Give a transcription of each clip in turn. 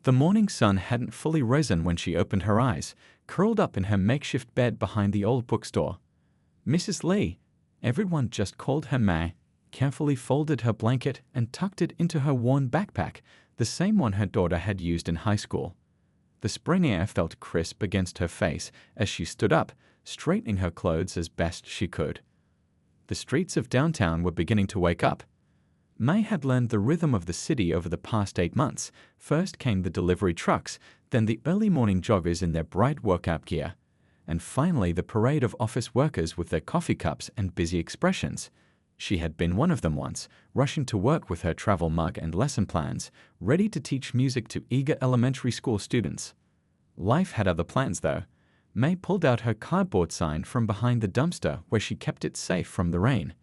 The morning sun hadn't fully risen when she opened her eyes, curled up in her makeshift bed behind the old bookstore. Mrs. Lee, everyone just called her May, carefully folded her blanket and tucked it into her worn backpack, the same one her daughter had used in high school. The spring air felt crisp against her face as she stood up, straightening her clothes as best she could. The streets of downtown were beginning to wake up. May had learned the rhythm of the city over the past 8 months. First came the delivery trucks, then the early morning joggers in their bright workout gear, and finally the parade of office workers with their coffee cups and busy expressions. She had been one of them once, rushing to work with her travel mug and lesson plans, ready to teach music to eager elementary school students. Life had other plans, though. May pulled out her cardboard sign from behind the dumpster where she kept it safe from the rain.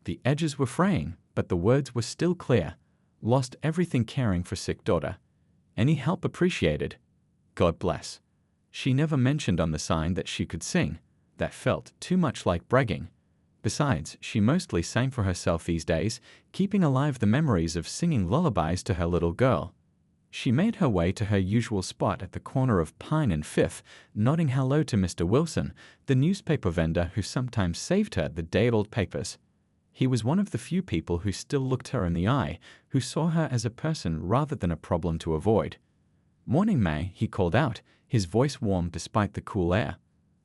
The edges were fraying, but the words were still clear. Lost everything caring for sick daughter. Any help appreciated. God bless. She never mentioned on the sign that she could sing. That felt too much like bragging. Besides, she mostly sang for herself these days, keeping alive the memories of singing lullabies to her little girl. She made her way to her usual spot at the corner of Pine and Fifth, nodding hello to Mr. Wilson, the newspaper vendor who sometimes saved her the day-old papers. He was one of the few people who still looked her in the eye, who saw her as a person rather than a problem to avoid. "Morning, May," he called out, his voice warm despite the cool air.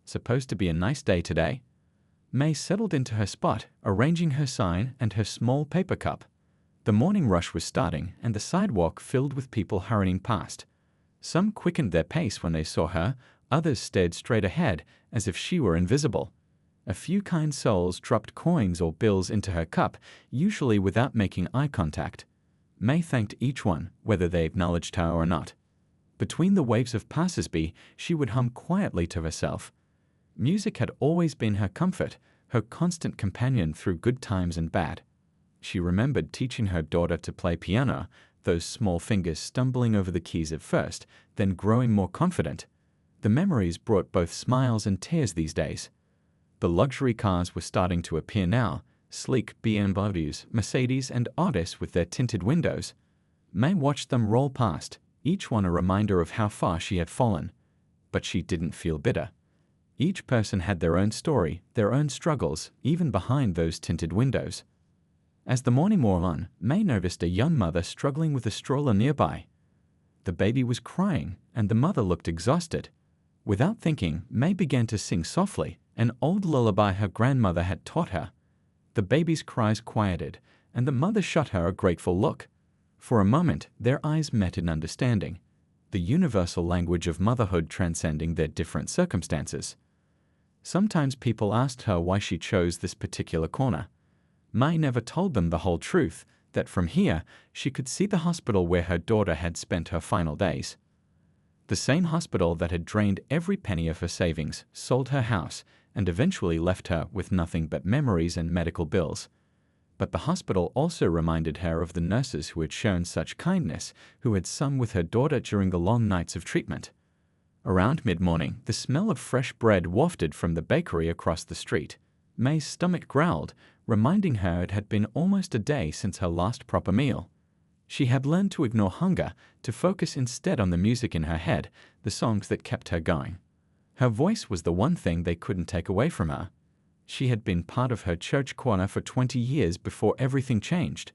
"Supposed to be a nice day today?" May settled into her spot, arranging her sign and her small paper cup. The morning rush was starting, and the sidewalk filled with people hurrying past. Some quickened their pace when they saw her, others stared straight ahead, as if she were invisible. A few kind souls dropped coins or bills into her cup, usually without making eye contact. May thanked each one, whether they acknowledged her or not. Between the waves of passers-by, she would hum quietly to herself. Music had always been her comfort, her constant companion through good times and bad. She remembered teaching her daughter to play piano, those small fingers stumbling over the keys at first, then growing more confident. The memories brought both smiles and tears these days. The luxury cars were starting to appear now, sleek BMWs, Mercedes, and Audis with their tinted windows. May watched them roll past, each one a reminder of how far she had fallen. But she didn't feel bitter. Each person had their own story, their own struggles, even behind those tinted windows. As the morning wore on, May noticed a young mother struggling with a stroller nearby. The baby was crying, and the mother looked exhausted. Without thinking, May began to sing softly, an old lullaby her grandmother had taught her. The baby's cries quieted, and the mother shot her a grateful look. For a moment, their eyes met in understanding, the universal language of motherhood transcending their different circumstances. Sometimes people asked her why she chose this particular corner. May never told them the whole truth, that from here she could see the hospital where her daughter had spent her final days. The same hospital that had drained every penny of her savings, sold her house, and eventually left her with nothing but memories and medical bills. But the hospital also reminded her of the nurses who had shown such kindness, who had sung with her daughter during the long nights of treatment. Around mid-morning, the smell of fresh bread wafted from the bakery across the street. May's stomach growled, reminding her it had been almost a day since her last proper meal. She had learned to ignore hunger, to focus instead on the music in her head, the songs that kept her going. Her voice was the one thing they couldn't take away from her. She had been part of her church choir for 20 years before everything changed.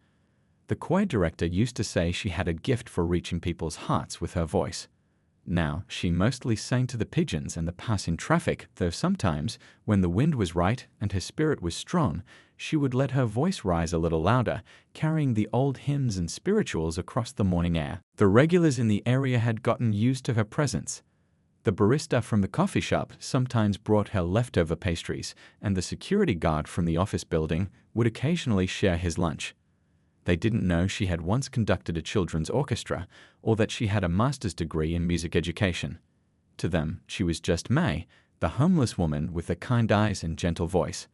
The choir director used to say she had a gift for reaching people's hearts with her voice. Now, she mostly sang to the pigeons and the passing traffic, though sometimes, when the wind was right and her spirit was strong, she would let her voice rise a little louder, carrying the old hymns and spirituals across the morning air. The regulars in the area had gotten used to her presence. The barista from the coffee shop sometimes brought her leftover pastries, and the security guard from the office building would occasionally share his lunch. They didn't know she had once conducted a children's orchestra, or that she had a master's degree in music education. To them, she was just May, the homeless woman with the kind eyes and gentle voice.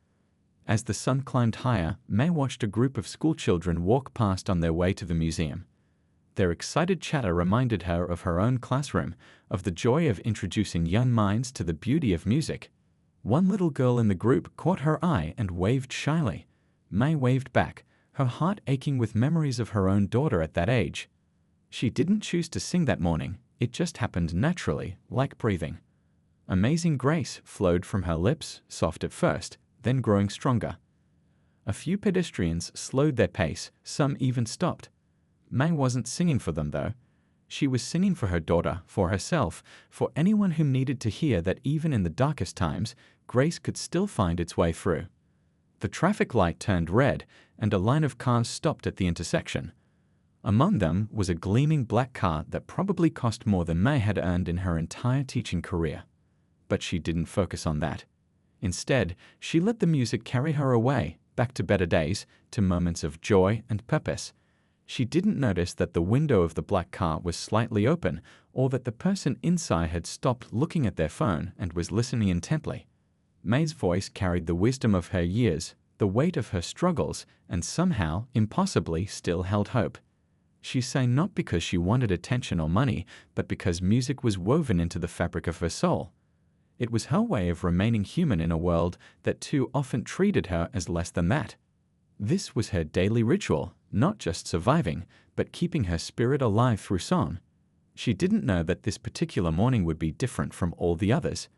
As the sun climbed higher, May watched a group of schoolchildren walk past on their way to the museum. Their excited chatter reminded her of her own classroom, of the joy of introducing young minds to the beauty of music. One little girl in the group caught her eye and waved shyly. May waved back, her heart aching with memories of her own daughter at that age. She didn't choose to sing that morning, it just happened naturally, like breathing. Amazing Grace flowed from her lips, soft at first, then growing stronger. A few pedestrians slowed their pace, some even stopped. May wasn't singing for them, though. She was singing for her daughter, for herself, for anyone who needed to hear that even in the darkest times, grace could still find its way through. The traffic light turned red, and a line of cars stopped at the intersection. Among them was a gleaming black car that probably cost more than May had earned in her entire teaching career. But she didn't focus on that. Instead, she let the music carry her away, back to better days, to moments of joy and purpose. She didn't notice that the window of the black car was slightly open, or that the person inside had stopped looking at their phone and was listening intently. May's voice carried the wisdom of her years, the weight of her struggles, and somehow, impossibly, still held hope. She sang not because she wanted attention or money, but because music was woven into the fabric of her soul. It was her way of remaining human in a world that too often treated her as less than that. This was her daily ritual, not just surviving, but keeping her spirit alive through song. She didn't know that this particular morning would be different from all the others.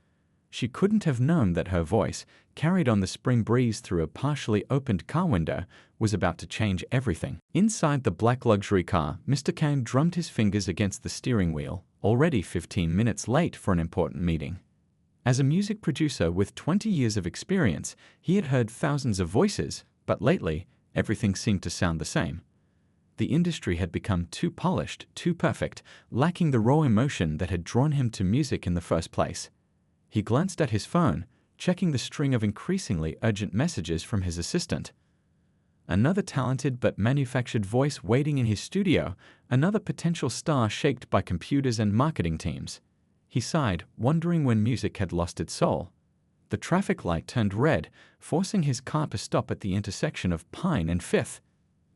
She couldn't have known that her voice, carried on the spring breeze through a partially opened car window, was about to change everything. Inside the black luxury car, Mr. Kane drummed his fingers against the steering wheel, already 15 minutes late for an important meeting. As a music producer with 20 years of experience, he had heard thousands of voices, but lately, everything seemed to sound the same. The industry had become too polished, too perfect, lacking the raw emotion that had drawn him to music in the first place. He glanced at his phone, checking the string of increasingly urgent messages from his assistant. Another talented but manufactured voice waiting in his studio, another potential star shaped by computers and marketing teams. He sighed, wondering when music had lost its soul. The traffic light turned red, forcing his car to stop at the intersection of Pine and Fifth.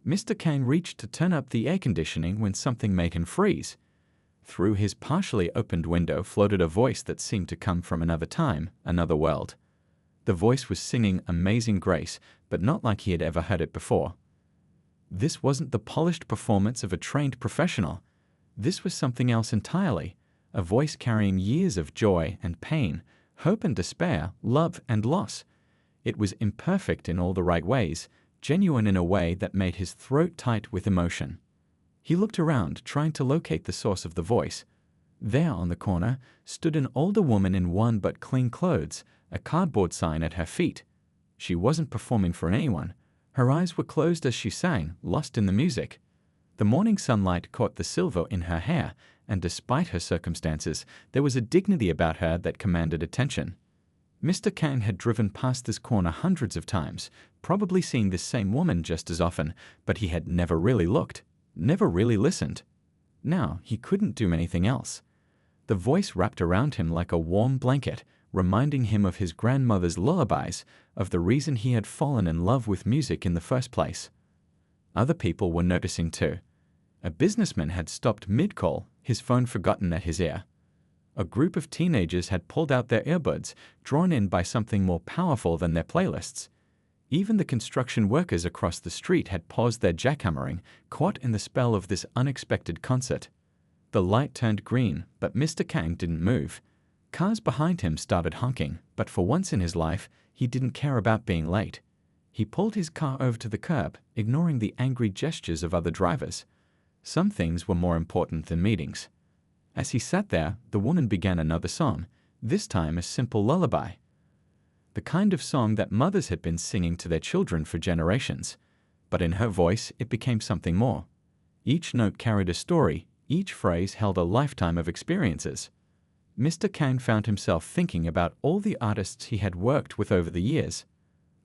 Mr. Kane reached to turn up the air conditioning when something made him freeze. Through his partially opened window floated a voice that seemed to come from another time, another world. The voice was singing Amazing Grace, but not like he had ever heard it before. This wasn't the polished performance of a trained professional. This was something else entirely, a voice carrying years of joy and pain, hope and despair, love and loss. It was imperfect in all the right ways, genuine in a way that made his throat tight with emotion. He looked around, trying to locate the source of the voice. There on the corner stood an older woman in worn but clean clothes, a cardboard sign at her feet. She wasn't performing for anyone. Her eyes were closed as she sang, lost in the music. The morning sunlight caught the silver in her hair, and despite her circumstances, there was a dignity about her that commanded attention. Mr. Kane had driven past this corner hundreds of times, probably seen this same woman just as often, but he had never really looked, never really listened. Now he couldn't do anything else. The voice wrapped around him like a warm blanket, reminding him of his grandmother's lullabies, of the reason he had fallen in love with music in the first place. Other people were noticing too. A businessman had stopped mid-call, his phone forgotten at his ear. A group of teenagers had pulled out their earbuds, drawn in by something more powerful than their playlists. Even the construction workers across the street had paused their jackhammering, caught in the spell of this unexpected concert. The light turned green, but Mr. Kane didn't move. Cars behind him started honking, but for once in his life, he didn't care about being late. He pulled his car over to the curb, ignoring the angry gestures of other drivers. Some things were more important than meetings. As he sat there, the woman began another song, this time a simple lullaby. The kind of song that mothers had been singing to their children for generations. But in her voice, it became something more. Each note carried a story, each phrase held a lifetime of experiences. Mr. Kane found himself thinking about all the artists he had worked with over the years.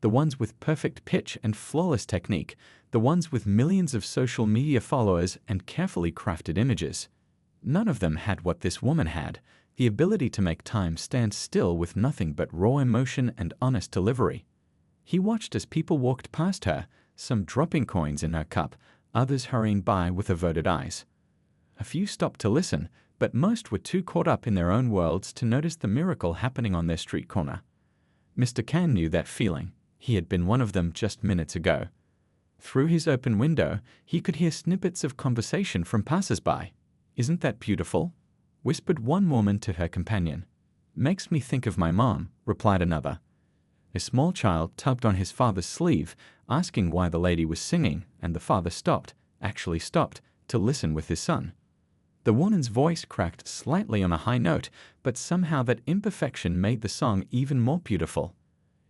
The ones with perfect pitch and flawless technique, the ones with millions of social media followers and carefully crafted images. None of them had what this woman had, the ability to make time stand still with nothing but raw emotion and honest delivery. He watched as people walked past her, some dropping coins in her cup, others hurrying by with averted eyes. A few stopped to listen, but most were too caught up in their own worlds to notice the miracle happening on their street corner. Mr. Kane knew that feeling. He had been one of them just minutes ago. Through his open window, he could hear snippets of conversation from passers-by. "Isn't that beautiful?" whispered one woman to her companion. "Makes me think of my mom," replied another. A small child tugged on his father's sleeve, asking why the lady was singing, and the father actually stopped, to listen with his son. The woman's voice cracked slightly on a high note, but somehow that imperfection made the song even more beautiful.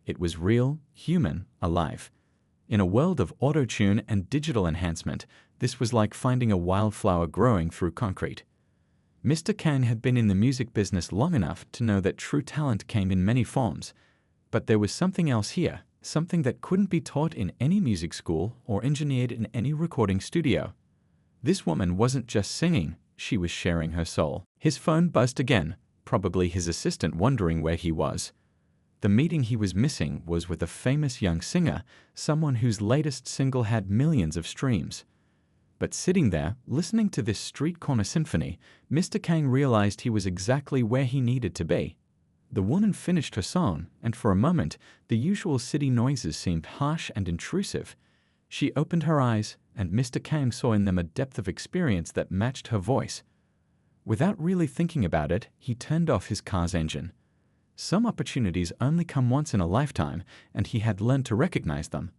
It was real, human, alive. In a world of auto-tune and digital enhancement, this was like finding a wildflower growing through concrete. Mr. Kang had been in the music business long enough to know that true talent came in many forms, but there was something else here, something that couldn't be taught in any music school or engineered in any recording studio. This woman wasn't just singing, she was sharing her soul. His phone buzzed again, probably his assistant wondering where he was. The meeting he was missing was with a famous young singer, someone whose latest single had millions of streams. But sitting there, listening to this street corner symphony, Mr. Kang realized he was exactly where he needed to be. The woman finished her song, and for a moment, the usual city noises seemed harsh and intrusive. She opened her eyes, and Mr. Kang saw in them a depth of experience that matched her voice. Without really thinking about it, he turned off his car's engine. Some opportunities only come once in a lifetime, and he had learned to recognize them.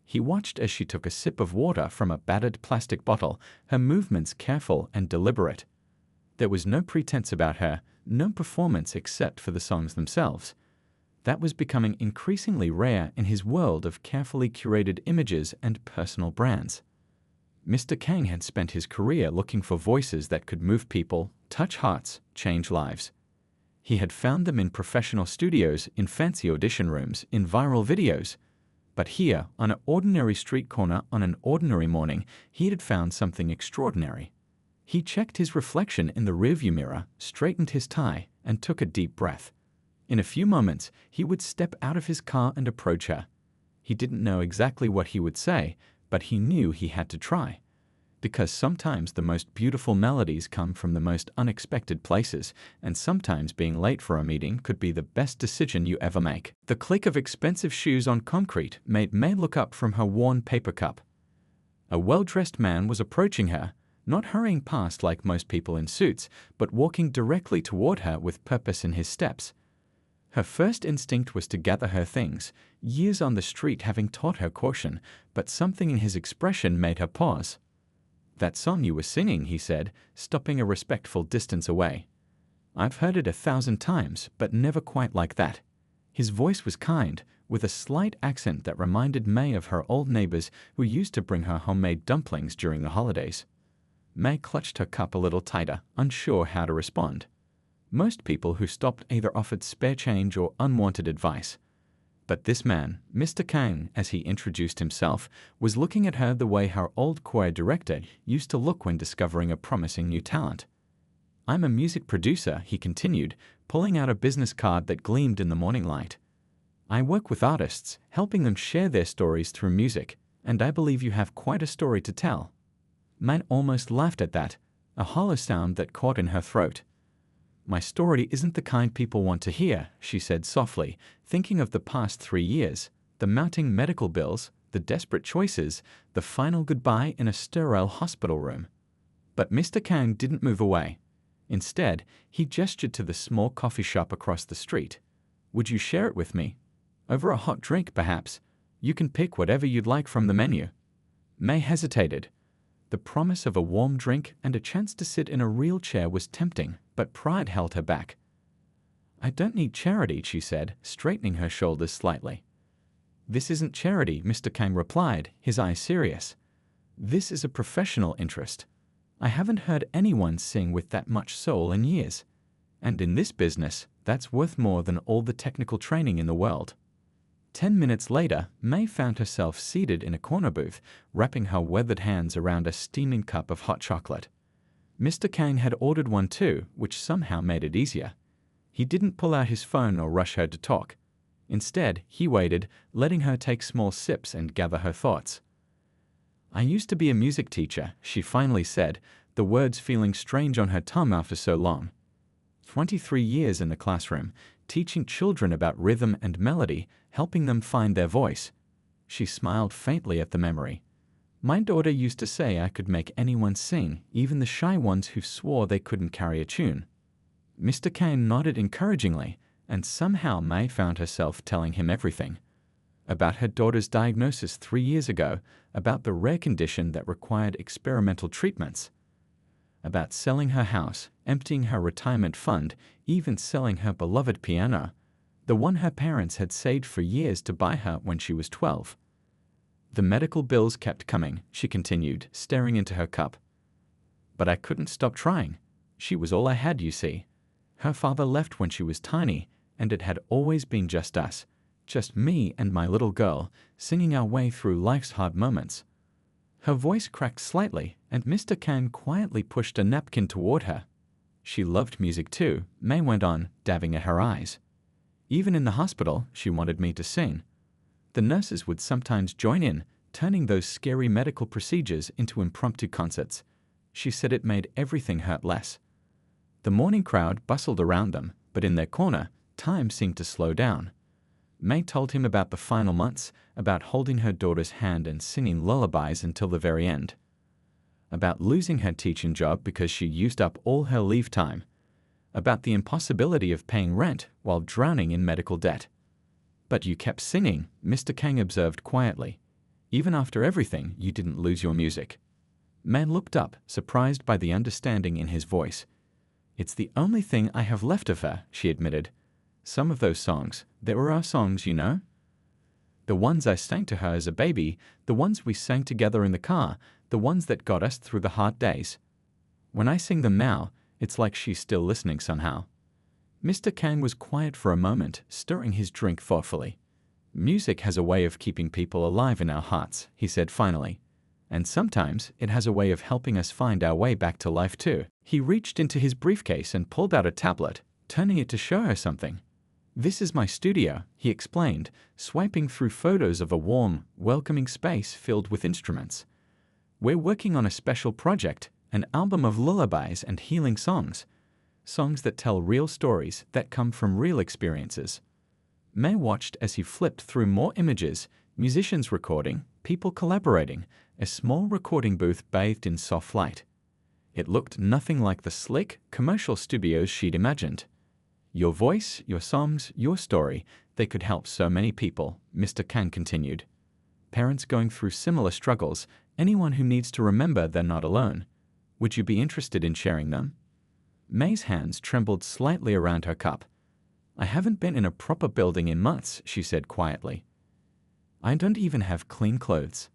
He watched as she took a sip of water from a battered plastic bottle, her movements careful and deliberate. There was no pretense about her, no performance except for the songs themselves. That was becoming increasingly rare in his world of carefully curated images and personal brands. Mr. Kang had spent his career looking for voices that could move people, touch hearts, change lives. He had found them in professional studios, in fancy audition rooms, in viral videos. But here, on an ordinary street corner on an ordinary morning, he had found something extraordinary. He checked his reflection in the rearview mirror, straightened his tie, and took a deep breath. In a few moments, he would step out of his car and approach her. He didn't know exactly what he would say, but he knew he had to try. Because sometimes the most beautiful melodies come from the most unexpected places, and sometimes being late for a meeting could be the best decision you ever make. The click of expensive shoes on concrete made May look up from her worn paper cup. A well-dressed man was approaching her, not hurrying past like most people in suits, but walking directly toward her with purpose in his steps. Her first instinct was to gather her things, years on the street having taught her caution, but something in his expression made her pause. "That song you were singing," he said, stopping a respectful distance away. "I've heard it 1,000 times, but never quite like that." His voice was kind, with a slight accent that reminded May of her old neighbors who used to bring her homemade dumplings during the holidays. May clutched her cup a little tighter, unsure how to respond. Most people who stopped either offered spare change or unwanted advice. But this man, Mr. Kang, as he introduced himself, was looking at her the way her old choir director used to look when discovering a promising new talent. "I'm a music producer," he continued, pulling out a business card that gleamed in the morning light. "I work with artists, helping them share their stories through music, and I believe you have quite a story to tell." May almost laughed at that, a hollow sound that caught in her throat. "My story isn't the kind people want to hear," she said softly, thinking of the past 3 years, the mounting medical bills, the desperate choices, the final goodbye in a sterile hospital room. But Mr. Kang didn't move away. Instead, he gestured to the small coffee shop across the street. "Would you share it with me? Over a hot drink, perhaps? You can pick whatever you'd like from the menu." May hesitated. The promise of a warm drink and a chance to sit in a real chair was tempting, but pride held her back. "I don't need charity," she said, straightening her shoulders slightly. "This isn't charity," Mr. Kang replied, his eyes serious. "This is a professional interest. I haven't heard anyone sing with that much soul in years. And in this business, that's worth more than all the technical training in the world." 10 minutes later, May found herself seated in a corner booth, wrapping her weathered hands around a steaming cup of hot chocolate. Mr. Kang had ordered one too, which somehow made it easier. He didn't pull out his phone or rush her to talk. Instead, he waited, letting her take small sips and gather her thoughts. "I used to be a music teacher," she finally said, the words feeling strange on her tongue after so long. 23 years in the classroom, teaching children about rhythm and melody, helping them find their voice. She smiled faintly at the memory. My daughter used to say I could make anyone sing, even the shy ones who swore they couldn't carry a tune. Mr. Kane nodded encouragingly, and somehow May found herself telling him everything. About her daughter's diagnosis 3 years ago, about the rare condition that required experimental treatments, about selling her house, emptying her retirement fund, even selling her beloved piano, the one her parents had saved for years to buy her when she was 12. The medical bills kept coming, she continued, staring into her cup. But I couldn't stop trying. She was all I had, you see. Her father left when she was tiny, and it had always been just us, just me and my little girl, singing our way through life's hard moments. Her voice cracked slightly, and Mr. Kane quietly pushed a napkin toward her. She loved music too, May went on, dabbing at her eyes. Even in the hospital, she wanted me to sing. The nurses would sometimes join in, turning those scary medical procedures into impromptu concerts. She said it made everything hurt less. The morning crowd bustled around them, but in their corner, time seemed to slow down. May told him about the final months, about holding her daughter's hand and singing lullabies until the very end, about losing her teaching job because she used up all her leave time, about the impossibility of paying rent while drowning in medical debt. But you kept singing, Mr. Kang observed quietly. Even after everything, you didn't lose your music. May looked up, surprised by the understanding in his voice. It's the only thing I have left of her, she admitted. Some of those songs, they were our songs, you know. The ones I sang to her as a baby, the ones we sang together in the car, the ones that got us through the hard days. When I sing them now, it's like she's still listening somehow. Mr. Kang was quiet for a moment, stirring his drink thoughtfully. Music has a way of keeping people alive in our hearts, he said finally. And sometimes it has a way of helping us find our way back to life too. He reached into his briefcase and pulled out a tablet, turning it to show her something. This is my studio, he explained, swiping through photos of a warm, welcoming space filled with instruments. We're working on a special project, an album of lullabies and healing songs. Songs that tell real stories that come from real experiences. May watched as he flipped through more images, musicians recording, people collaborating, a small recording booth bathed in soft light. It looked nothing like the slick, commercial studios she'd imagined. Your voice, your songs, your story, they could help so many people, Mr. Kang continued. Parents going through similar struggles, anyone who needs to remember they're not alone. Would you be interested in sharing them? May's hands trembled slightly around her cup. I haven't been in a proper building in months, she said quietly. I don't even have clean clothes.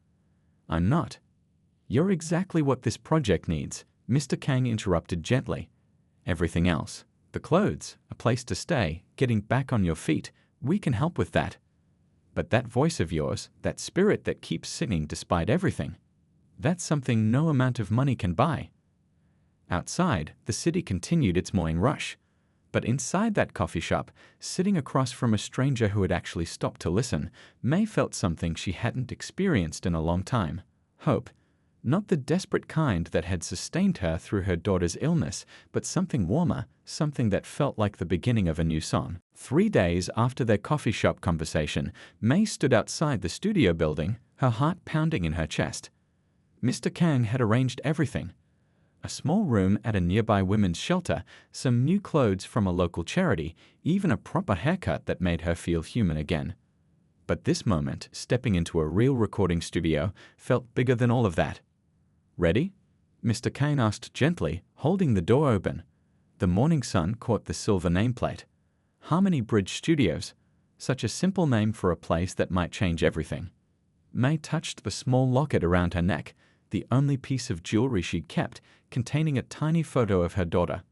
I'm not. You're exactly what this project needs, Mr. Kang interrupted gently. Everything else, the clothes, a place to stay, getting back on your feet, we can help with that. But that voice of yours, that spirit that keeps singing despite everything, that's something no amount of money can buy. Outside, the city continued its morning rush. But inside that coffee shop, sitting across from a stranger who had actually stopped to listen, May felt something she hadn't experienced in a long time. Hope. Not the desperate kind that had sustained her through her daughter's illness, but something warmer, something that felt like the beginning of a new song. 3 days after their coffee shop conversation, May stood outside the studio building, her heart pounding in her chest. Mr. Kang had arranged everything. A small room at a nearby women's shelter, some new clothes from a local charity, even a proper haircut that made her feel human again. But this moment, stepping into a real recording studio, felt bigger than all of that. Ready? Mr. Kane asked gently, holding the door open. The morning sun caught the silver nameplate. Harmony Bridge Studios. Such a simple name for a place that might change everything. May touched the small locket around her neck, the only piece of jewelry she'd kept, containing a tiny photo of her daughter.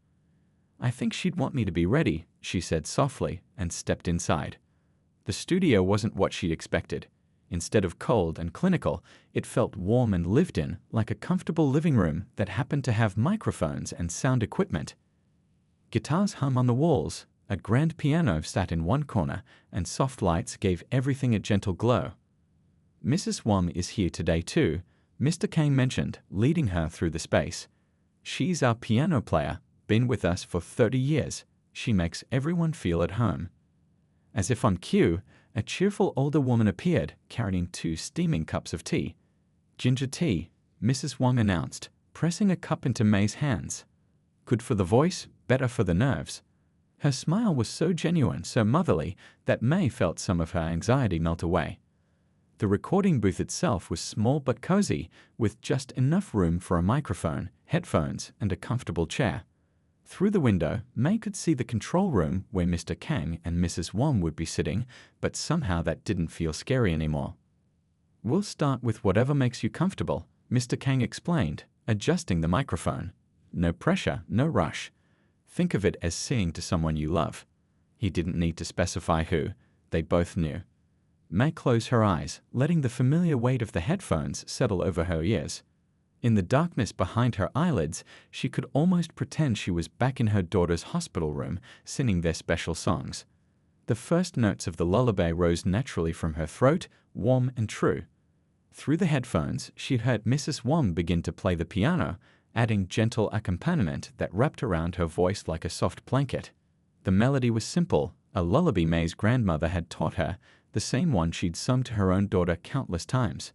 I think she'd want me to be ready, she said softly, and stepped inside. The studio wasn't what she'd expected. Instead of cold and clinical, it felt warm and lived in, like a comfortable living room that happened to have microphones and sound equipment. Guitars hum on the walls, a grand piano sat in one corner, and soft lights gave everything a gentle glow. Mrs. Wong is here today too, Mr. Kane mentioned, leading her through the space. She's our piano player, been with us for 30 years. She makes everyone feel at home. As if on cue, a cheerful older woman appeared, carrying 2 steaming cups of tea. Ginger tea, Mrs. Wong announced, pressing a cup into May's hands. Good for the voice, better for the nerves. Her smile was so genuine, so motherly, that May felt some of her anxiety melt away. The recording booth itself was small but cozy, with just enough room for a microphone, headphones, and a comfortable chair. Through the window, May could see the control room where Mr. Kang and Mrs. Wong would be sitting, but somehow that didn't feel scary anymore. We'll start with whatever makes you comfortable, Mr. Kang explained, adjusting the microphone. No pressure, no rush. Think of it as singing to someone you love. He didn't need to specify who. They both knew. May closed her eyes, letting the familiar weight of the headphones settle over her ears. In the darkness behind her eyelids, she could almost pretend she was back in her daughter's hospital room, singing their special songs. The first notes of the lullaby rose naturally from her throat, warm and true. Through the headphones, she'd heard Mrs. Wong begin to play the piano, adding gentle accompaniment that wrapped around her voice like a soft blanket. The melody was simple, a lullaby May's grandmother had taught her, the same one she'd sung to her own daughter countless times.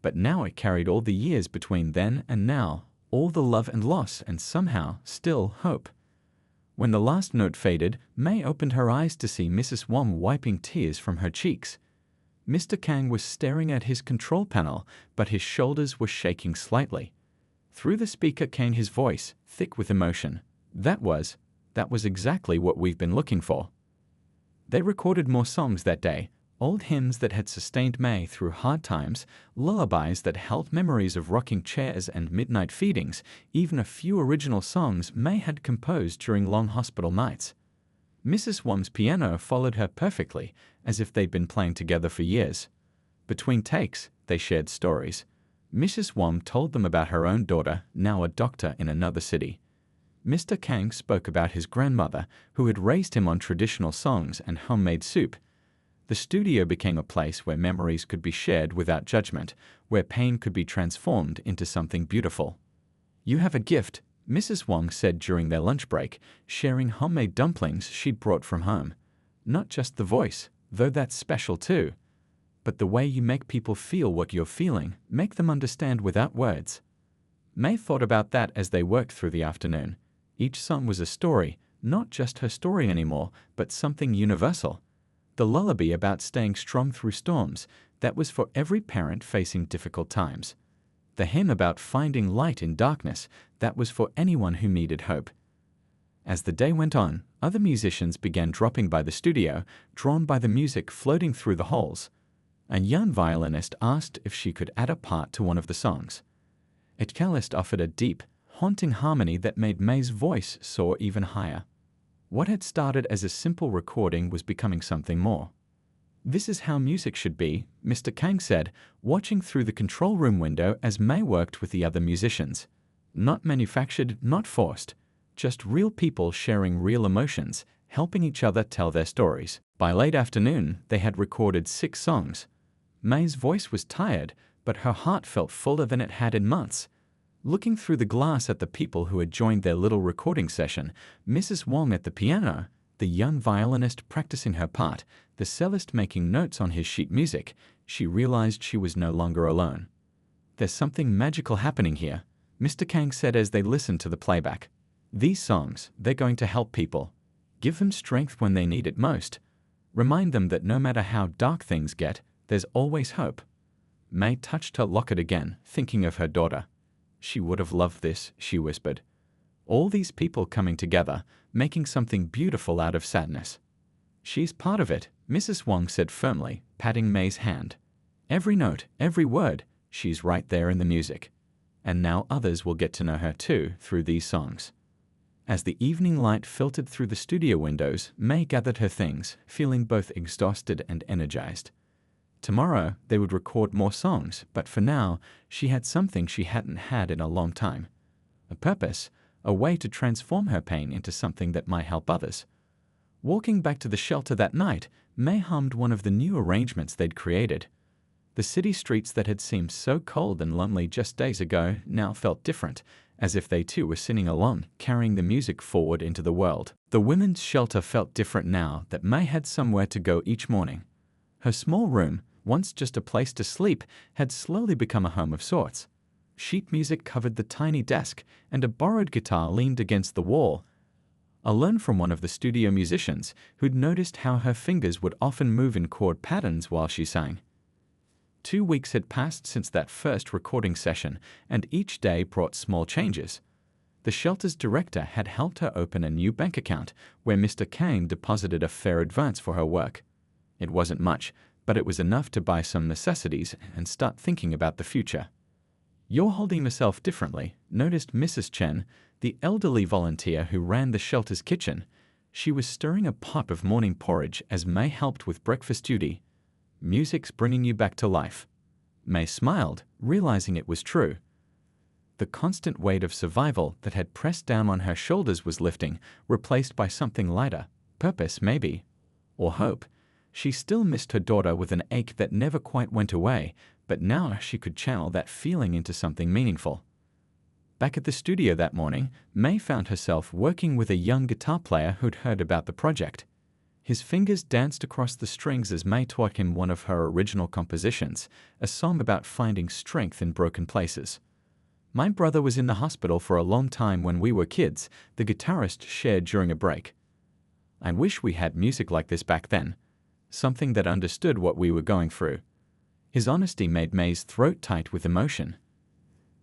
But now it carried all the years between then and now, all the love and loss, and somehow, still, hope. When the last note faded, May opened her eyes to see Mrs. Wong wiping tears from her cheeks. Mr. Kang was staring at his control panel, but his shoulders were shaking slightly. Through the speaker came his voice, thick with emotion. That was exactly what we've been looking for. They recorded more songs that day, old hymns that had sustained May through hard times, lullabies that held memories of rocking chairs and midnight feedings, even a few original songs May had composed during long hospital nights. Mrs. Wong's piano followed her perfectly, as if they'd been playing together for years. Between takes, they shared stories. Mrs. Wong told them about her own daughter, now a doctor in another city. Mr. Kang spoke about his grandmother, who had raised him on traditional songs and homemade soup. The studio became a place where memories could be shared without judgment, where pain could be transformed into something beautiful. You have a gift, Mrs. Wong said during their lunch break, sharing homemade dumplings she'd brought from home. Not just the voice, though that's special too, but the way you make people feel what you're feeling, make them understand without words. May thought about that as they worked through the afternoon. Each song was a story, not just her story anymore, but something universal. The lullaby about staying strong through storms, that was for every parent facing difficult times. The hymn about finding light in darkness, that was for anyone who needed hope. As the day went on, other musicians began dropping by the studio, drawn by the music floating through the halls. A young violinist asked if she could add a part to one of the songs. A cellist offered a deep, haunting harmony that made May's voice soar even higher. What had started as a simple recording was becoming something more. This is how music should be, Mr. Kang said, watching through the control room window as May worked with the other musicians. Not manufactured, not forced, just real people sharing real emotions, helping each other tell their stories. By late afternoon, they had recorded 6 songs. May's voice was tired, but her heart felt fuller than it had in months. Looking through the glass at the people who had joined their little recording session, Mrs. Wong at the piano, the young violinist practicing her part, the cellist making notes on his sheet music, she realized she was no longer alone. There's something magical happening here, Mr. Kang said as they listened to the playback. These songs, they're going to help people. Give them strength when they need it most. Remind them that no matter how dark things get, there's always hope. May touched her locket again, thinking of her daughter. She would have loved this, she whispered. All these people coming together, making something beautiful out of sadness. She's part of it, Mrs. Wong said firmly, patting May's hand. Every note, every word, she's right there in the music. And now others will get to know her too through these songs. As the evening light filtered through the studio windows, May gathered her things, feeling both exhausted and energized. Tomorrow, they would record more songs, but for now, she had something she hadn't had in a long time. A purpose, a way to transform her pain into something that might help others. Walking back to the shelter that night, May hummed one of the new arrangements they'd created. The city streets that had seemed so cold and lonely just days ago now felt different, as if they too were singing along, carrying the music forward into the world. The women's shelter felt different now that May had somewhere to go each morning. Her small room, once just a place to sleep, had slowly become a home of sorts. Sheet music covered the tiny desk, and a borrowed guitar leaned against the wall. I learned from one of the studio musicians who'd noticed how her fingers would often move in chord patterns while she sang. 2 weeks had passed since that first recording session, and each day brought small changes. The shelter's director had helped her open a new bank account where Mr. Kane deposited a fair advance for her work. It wasn't much, but it was enough to buy some necessities and start thinking about the future. "You're holding yourself differently," noticed Mrs. Chen, the elderly volunteer who ran the shelter's kitchen. She was stirring a pot of morning porridge as May helped with breakfast duty. "Music's bringing you back to life." May smiled, realizing it was true. The constant weight of survival that had pressed down on her shoulders was lifting, replaced by something lighter, purpose maybe, or hope. She still missed her daughter with an ache that never quite went away, but now she could channel that feeling into something meaningful. Back at the studio that morning, May found herself working with a young guitar player who'd heard about the project. His fingers danced across the strings as May taught him one of her original compositions, a song about finding strength in broken places. "My brother was in the hospital for a long time when we were kids," the guitarist shared during a break. "I wish we had music like this back then. Something that understood what we were going through." His honesty made May's throat tight with emotion.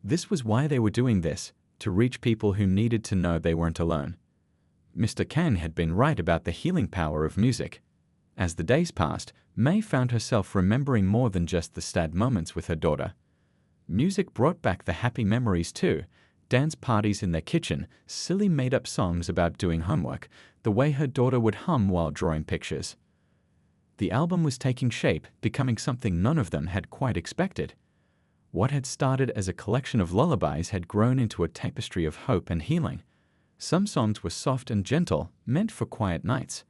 This was why they were doing this, to reach people who needed to know they weren't alone. Mr. Kane had been right about the healing power of music. As the days passed, May found herself remembering more than just the sad moments with her daughter. Music brought back the happy memories too, dance parties in their kitchen, silly made-up songs about doing homework, the way her daughter would hum while drawing pictures. The album was taking shape, becoming something none of them had quite expected. What had started as a collection of lullabies had grown into a tapestry of hope and healing. Some songs were soft and gentle, meant for quiet nights.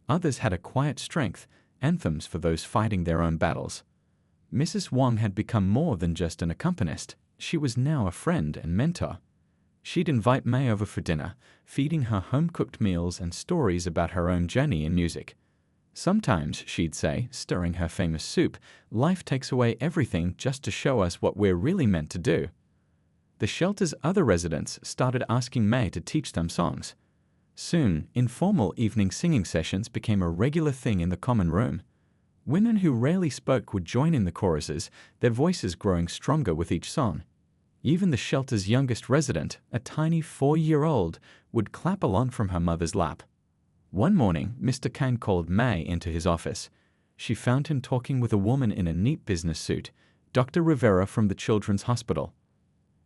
Others had a quiet strength, anthems for those fighting their own battles. Mrs. Wong had become more than just an accompanist. She was now a friend and mentor. She'd invite May over for dinner, feeding her home-cooked meals and stories about her own journey in music. "Sometimes," she'd say, stirring her famous soup, "life takes away everything just to show us what we're really meant to do." The shelter's other residents started asking May to teach them songs. Soon, informal evening singing sessions became a regular thing in the common room. Women who rarely spoke would join in the choruses, their voices growing stronger with each song. Even the shelter's youngest resident, a tiny 4-year-old, would clap along from her mother's lap. One morning, Mr. Kane called May into his office. She found him talking with a woman in a neat business suit, Dr. Rivera from the Children's Hospital.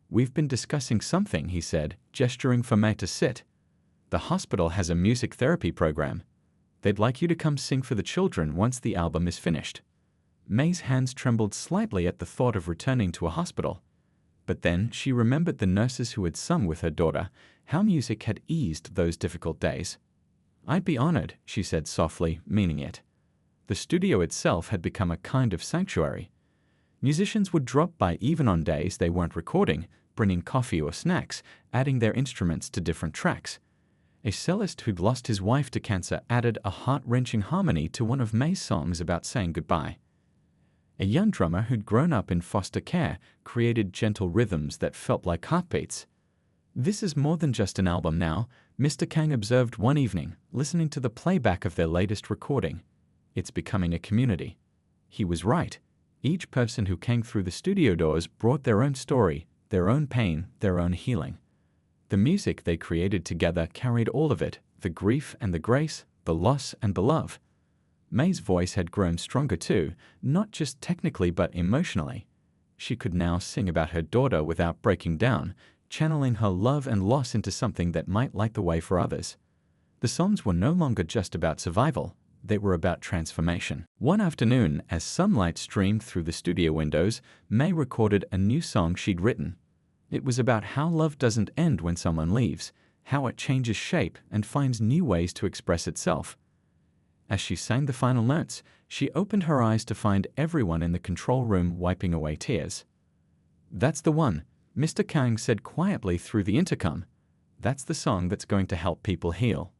"We've been discussing something," he said, gesturing for May to sit. "The hospital has a music therapy program. They'd like you to come sing for the children once the album is finished." May's hands trembled slightly at the thought of returning to a hospital. But then she remembered the nurses who had sung with her daughter, how music had eased those difficult days. "I'd be honored," she said softly, meaning it. The studio itself had become a kind of sanctuary. Musicians would drop by even on days they weren't recording, bringing coffee or snacks, adding their instruments to different tracks. A cellist who'd lost his wife to cancer added a heart-wrenching harmony to one of May's songs about saying goodbye. A young drummer who'd grown up in foster care created gentle rhythms that felt like heartbeats. "This is more than just an album now," Mr. Kang observed one evening, listening to the playback of their latest recording. "It's becoming a community." He was right. Each person who came through the studio doors brought their own story, their own pain, their own healing. The music they created together carried all of it, the grief and the grace, the loss and the love. May's voice had grown stronger too, not just technically but emotionally. She could now sing about her daughter without breaking down, channeling her love and loss into something that might light the way for others. The songs were no longer just about survival, they were about transformation. One afternoon, as sunlight streamed through the studio windows, May recorded a new song she'd written. It was about how love doesn't end when someone leaves, how it changes shape and finds new ways to express itself. As she sang the final notes, she opened her eyes to find everyone in the control room wiping away tears. "That's the one," Mr. Kang said quietly through the intercom. "That's the song that's going to help people heal."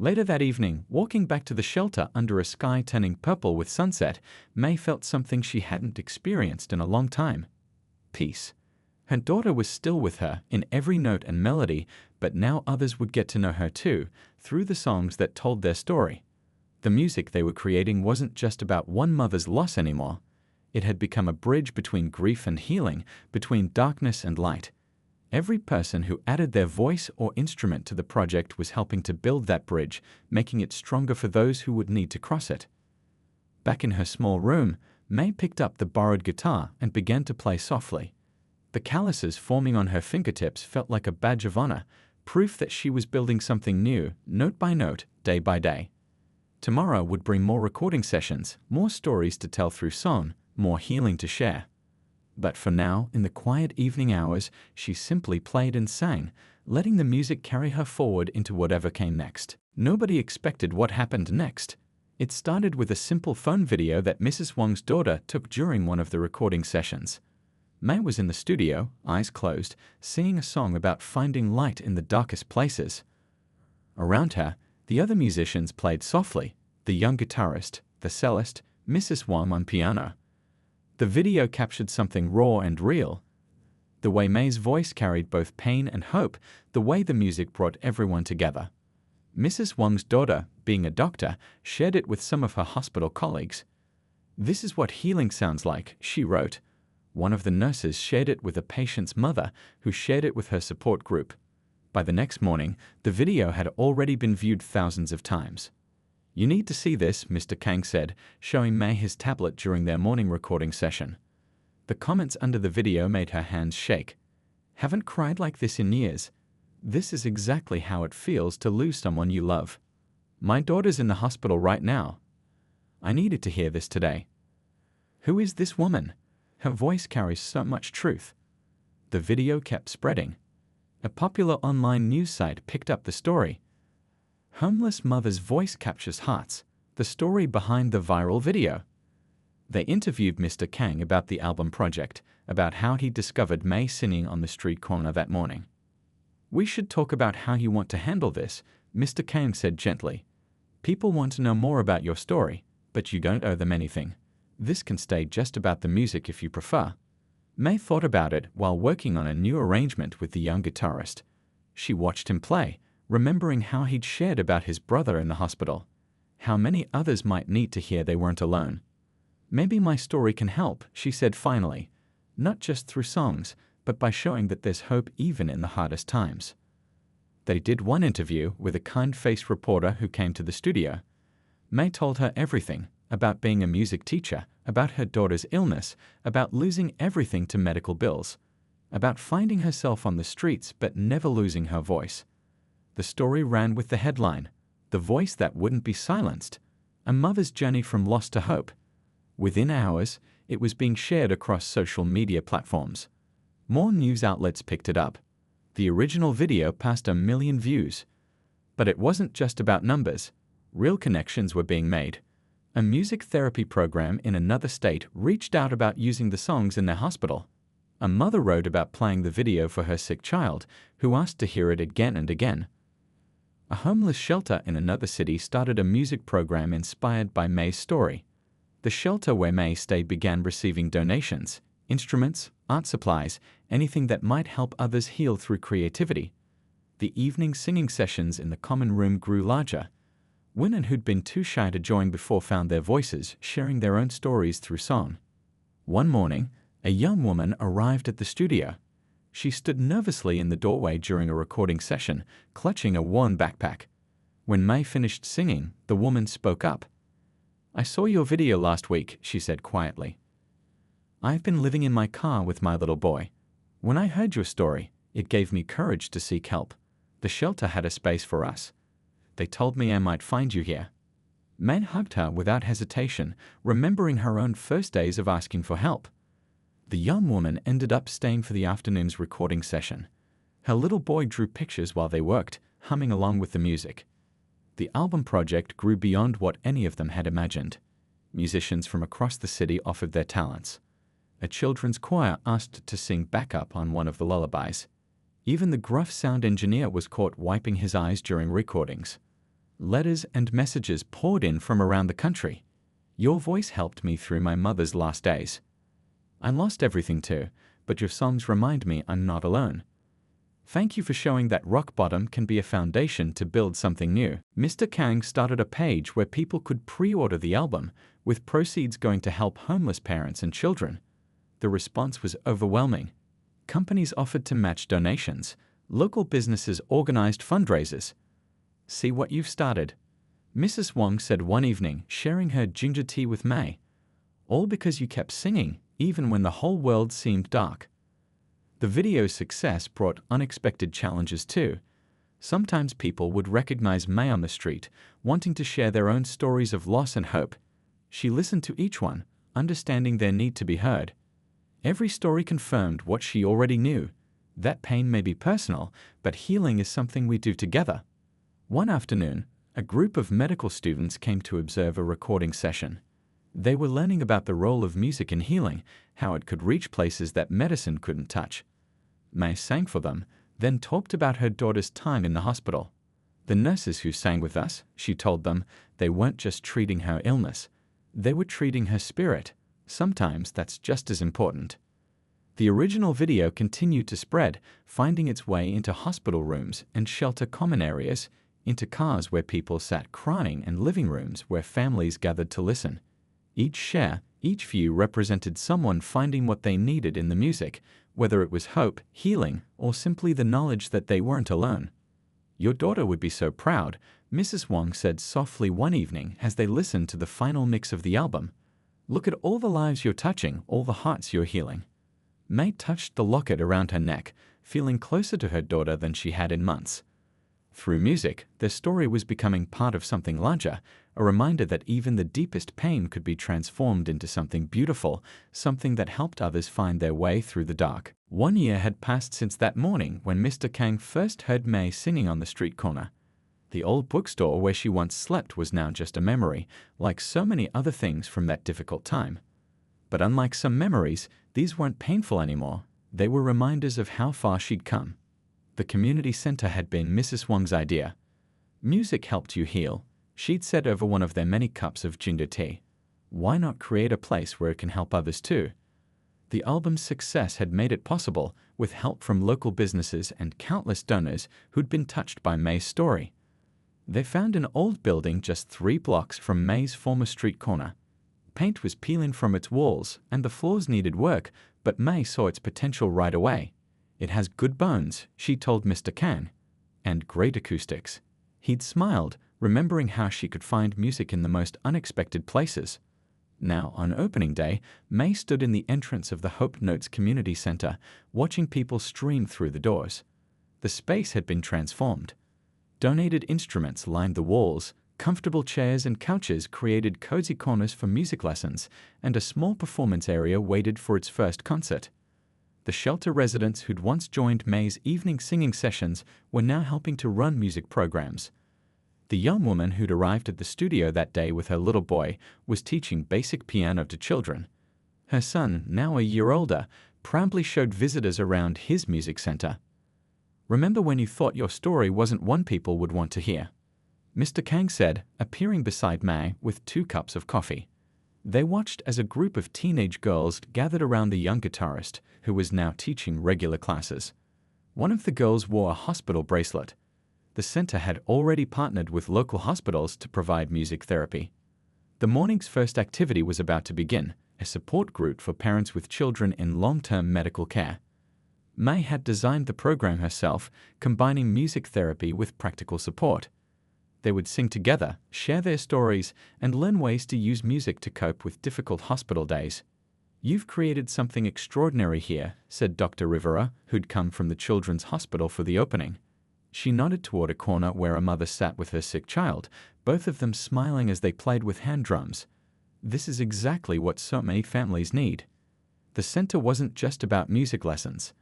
Later that evening, walking back to the shelter under a sky turning purple with sunset, May felt something she hadn't experienced in a long time. Peace. Her daughter was still with her in every note and melody, but now others would get to know her too, through the songs that told their story. The music they were creating wasn't just about one mother's loss anymore. It had become a bridge between grief and healing, between darkness and light. Every person who added their voice or instrument to the project was helping to build that bridge, making it stronger for those who would need to cross it. Back in her small room, May picked up the borrowed guitar and began to play softly. The calluses forming on her fingertips felt like a badge of honor, proof that she was building something new, note by note, day by day. Tomorrow would bring more recording sessions, more stories to tell through song, more healing to share. But for now, in the quiet evening hours, she simply played and sang, letting the music carry her forward into whatever came next. Nobody expected what happened next. It started with a simple phone video that Mrs. Wong's daughter took during one of the recording sessions. May was in the studio, eyes closed, singing a song about finding light in the darkest places. Around her, the other musicians played softly, the young guitarist, the cellist, Mrs. Wong on piano. The video captured something raw and real. The way May's voice carried both pain and hope, the way the music brought everyone together. Mrs. Wong's daughter, being a doctor, shared it with some of her hospital colleagues. "This is what healing sounds like," she wrote. One of the nurses shared it with a patient's mother, who shared it with her support group. By the next morning, the video had already been viewed thousands of times. "You need to see this," Mr. Kang said, showing May his tablet during their morning recording session. The comments under the video made her hands shake. "Haven't cried like this in years. This is exactly how it feels to lose someone you love. My daughter's in the hospital right now. I needed to hear this today. Who is this woman? Her voice carries so much truth." The video kept spreading. A popular online news site picked up the story. "Homeless mother's voice captures hearts. The story behind the viral video." They interviewed Mr. Kang about the album project, about how he discovered May singing on the street corner that morning. "We should talk about how you want to handle this," Mr. Kang said gently. "People want to know more about your story, but you don't owe them anything. This can stay just about the music if you prefer." May thought about it while working on a new arrangement with the young guitarist. She watched him play, remembering how he'd shared about his brother in the hospital, how many others might need to hear they weren't alone. "Maybe my story can help," she said finally, "not just through songs, but by showing that there's hope even in the hardest times." They did one interview with a kind-faced reporter who came to the studio. May told her everything, about being a music teacher, about her daughter's illness, about losing everything to medical bills, about finding herself on the streets but never losing her voice. The story ran with the headline, "The Voice That Wouldn't Be Silenced, A Mother's Journey from Loss to Hope." Within hours, it was being shared across social media platforms. More news outlets picked it up. The original video passed 1 million views. But it wasn't just about numbers. Real connections were being made. A music therapy program in another state reached out about using the songs in their hospital. A mother wrote about playing the video for her sick child, who asked to hear it again and again. A homeless shelter in another city started a music program inspired by May's story. The shelter where May stayed began receiving donations, instruments, art supplies, anything that might help others heal through creativity. The evening singing sessions in the common room grew larger. Women who'd been too shy to join before found their voices, sharing their own stories through song. One morning, a young woman arrived at the studio. She stood nervously in the doorway during a recording session, clutching a worn backpack. When May finished singing, the woman spoke up. "I saw your video last week," she said quietly. "I've been living in my car with my little boy. When I heard your story, it gave me courage to seek help. The shelter had a space for us. They told me I might find you here." May hugged her without hesitation, remembering her own first days of asking for help. The young woman ended up staying for the afternoon's recording session. Her little boy drew pictures while they worked, humming along with the music. The album project grew beyond what any of them had imagined. Musicians from across the city offered their talents. A children's choir asked to sing backup on one of the lullabies. Even the gruff sound engineer was caught wiping his eyes during recordings. Letters and messages poured in from around the country. Your voice helped me through my mother's last days. I lost everything too, but your songs remind me I'm not alone. Thank you for showing that rock bottom can be a foundation to build something new. Mr. Kang started a page where people could pre-order the album, with proceeds going to help homeless parents and children. The response was overwhelming. Companies offered to match donations. Local businesses organized fundraisers. See what you've started, Mrs. Wong said one evening, sharing her ginger tea with May. All because you kept singing, even when the whole world seemed dark. The video's success brought unexpected challenges too. Sometimes people would recognize May on the street, wanting to share their own stories of loss and hope. She listened to each one, understanding their need to be heard. Every story confirmed what she already knew. That pain may be personal, but healing is something we do together. One afternoon, a group of medical students came to observe a recording session. They were learning about the role of music in healing, how it could reach places that medicine couldn't touch. May sang for them, then talked about her daughter's time in the hospital. The nurses who sang with us, she told them, they weren't just treating her illness. They were treating her spirit. Sometimes that's just as important. The original video continued to spread, finding its way into hospital rooms and shelter common areas, into cars where people sat crying and living rooms where families gathered to listen. Each share, each view represented someone finding what they needed in the music, whether it was hope, healing, or simply the knowledge that they weren't alone. Your daughter would be so proud, Mrs. Wong said softly one evening as they listened to the final mix of the album. Look at all the lives you're touching, all the hearts you're healing. May touched the locket around her neck, feeling closer to her daughter than she had in months. Through music, their story was becoming part of something larger, a reminder that even the deepest pain could be transformed into something beautiful, something that helped others find their way through the dark. 1 year had passed since that morning when Mr. Kang first heard May singing on the street corner. The old bookstore where she once slept was now just a memory, like so many other things from that difficult time. But unlike some memories, these weren't painful anymore. They were reminders of how far she'd come. The community center had been Mrs. Wong's idea. Music helped you heal, she'd said over one of their many cups of ginger tea. Why not create a place where it can help others too? The album's success had made it possible, with help from local businesses and countless donors who'd been touched by May's story. They found an old building just 3 blocks from May's former street corner. Paint was peeling from its walls and the floors needed work, but May saw its potential right away. It has good bones, she told Mr. Kang. And great acoustics. He'd smiled, remembering how she could find music in the most unexpected places. Now, on opening day, May stood in the entrance of the Hope Notes Community Center, watching people stream through the doors. The space had been transformed. Donated instruments lined the walls, comfortable chairs and couches created cozy corners for music lessons, and a small performance area waited for its first concert. The shelter residents who'd once joined May's evening singing sessions were now helping to run music programs. The young woman who'd arrived at the studio that day with her little boy was teaching basic piano to children. Her son, now a year older, proudly showed visitors around his music center. Remember when you thought your story wasn't one people would want to hear? Mr. Kang said, appearing beside May with 2 cups of coffee. They watched as a group of teenage girls gathered around the young guitarist, who was now teaching regular classes. One of the girls wore a hospital bracelet. The center had already partnered with local hospitals to provide music therapy. The morning's first activity was about to begin, a support group for parents with children in long-term medical care. May had designed the program herself, combining music therapy with practical support. They would sing together, share their stories, and learn ways to use music to cope with difficult hospital days. You've created something extraordinary here, said Dr. Rivera, who'd come from the Children's Hospital for the opening. She nodded toward a corner where a mother sat with her sick child, both of them smiling as they played with hand drums. This is exactly what so many families need. The center wasn't just about music lessons.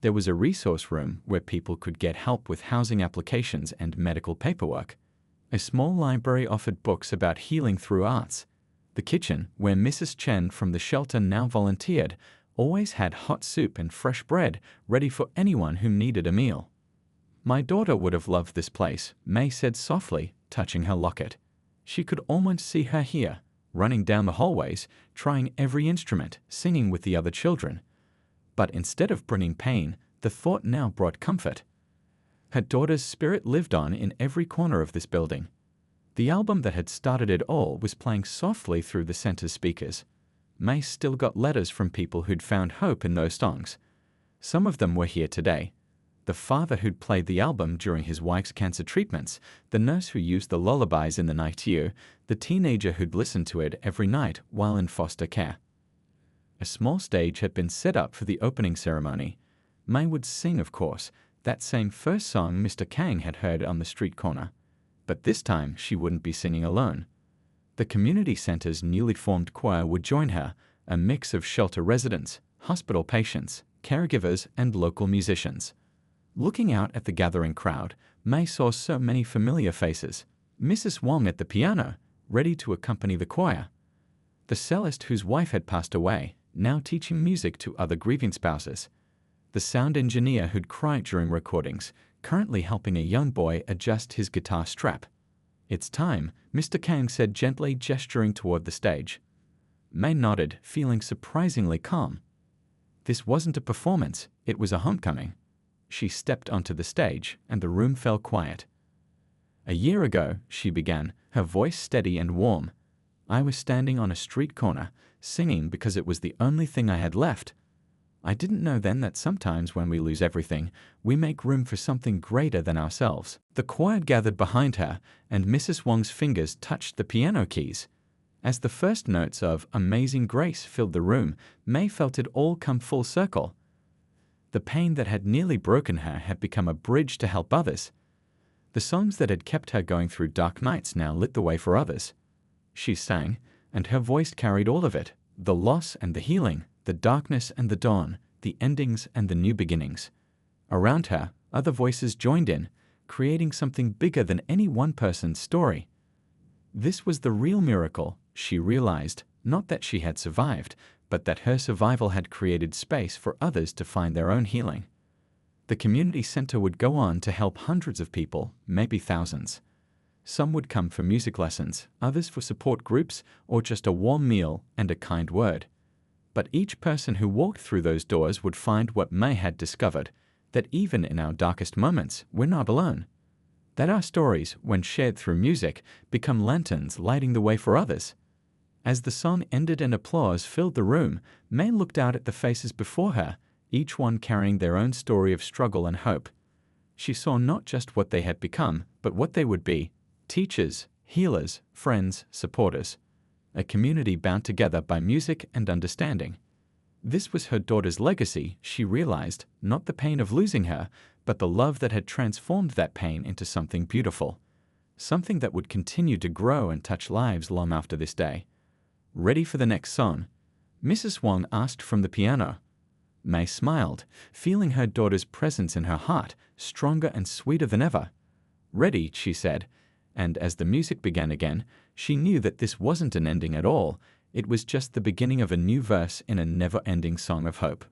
There was a resource room where people could get help with housing applications and medical paperwork. A small library offered books about healing through arts. The kitchen, where Mrs. Chen from the shelter now volunteered, always had hot soup and fresh bread ready for anyone who needed a meal. My daughter would have loved this place, May said softly, touching her locket. She could almost see her here, running down the hallways, trying every instrument, singing with the other children. But instead of bringing pain, the thought now brought comfort. Her daughter's spirit lived on in every corner of this building. The album that had started it all was playing softly through the center's speakers. May still got letters from people who'd found hope in those songs. Some of them were here today. The father who'd played the album during his wife's cancer treatments, the nurse who used the lullabies in the NICU, the teenager who'd listened to it every night while in foster care. A small stage had been set up for the opening ceremony. May would sing, of course, that same first song Mr. Kang had heard on the street corner. But this time she wouldn't be singing alone. The community center's newly formed choir would join her, a mix of shelter residents, hospital patients, caregivers, and local musicians. Looking out at the gathering crowd, May saw so many familiar faces. Mrs. Wong at the piano, ready to accompany the choir. The cellist whose wife had passed away, now teaching music to other grieving spouses. The sound engineer who'd cried during recordings, currently helping a young boy adjust his guitar strap. "It's time," Mr. Kang said gently, gesturing toward the stage. May nodded, feeling surprisingly calm. This wasn't a performance, it was a homecoming. She stepped onto the stage, and the room fell quiet. "A year ago," she began, her voice steady and warm, "I was standing on a street corner, singing because it was the only thing I had left. I didn't know then that sometimes when we lose everything, we make room for something greater than ourselves." The choir gathered behind her, and Mrs. Wong's fingers touched the piano keys. As the first notes of Amazing Grace filled the room, May felt it all come full circle. The pain that had nearly broken her had become a bridge to help others. The songs that had kept her going through dark nights now lit the way for others. She sang, and her voice carried all of it, the loss and the healing, the darkness and the dawn, the endings and the new beginnings. Around her, other voices joined in, creating something bigger than any one person's story. This was the real miracle, she realized, not that she had survived, but that her survival had created space for others to find their own healing. The community center would go on to help hundreds of people, maybe thousands. Some would come for music lessons, others for support groups, or just a warm meal and a kind word. But each person who walked through those doors would find what May had discovered, that even in our darkest moments, we're not alone. That our stories, when shared through music, become lanterns lighting the way for others. As the song ended and applause filled the room, May looked out at the faces before her, each one carrying their own story of struggle and hope. She saw not just what they had become, but what they would be: teachers, healers, friends, supporters. A community bound together by music and understanding. This was her daughter's legacy, she realized, not the pain of losing her, but the love that had transformed that pain into something beautiful. Something that would continue to grow and touch lives long after this day. "Ready for the next song?" Mrs. Wong asked from the piano. May smiled, feeling her daughter's presence in her heart, stronger and sweeter than ever. "Ready," she said, and as the music began again, she knew that this wasn't an ending at all, it was just the beginning of a new verse in a never-ending song of hope.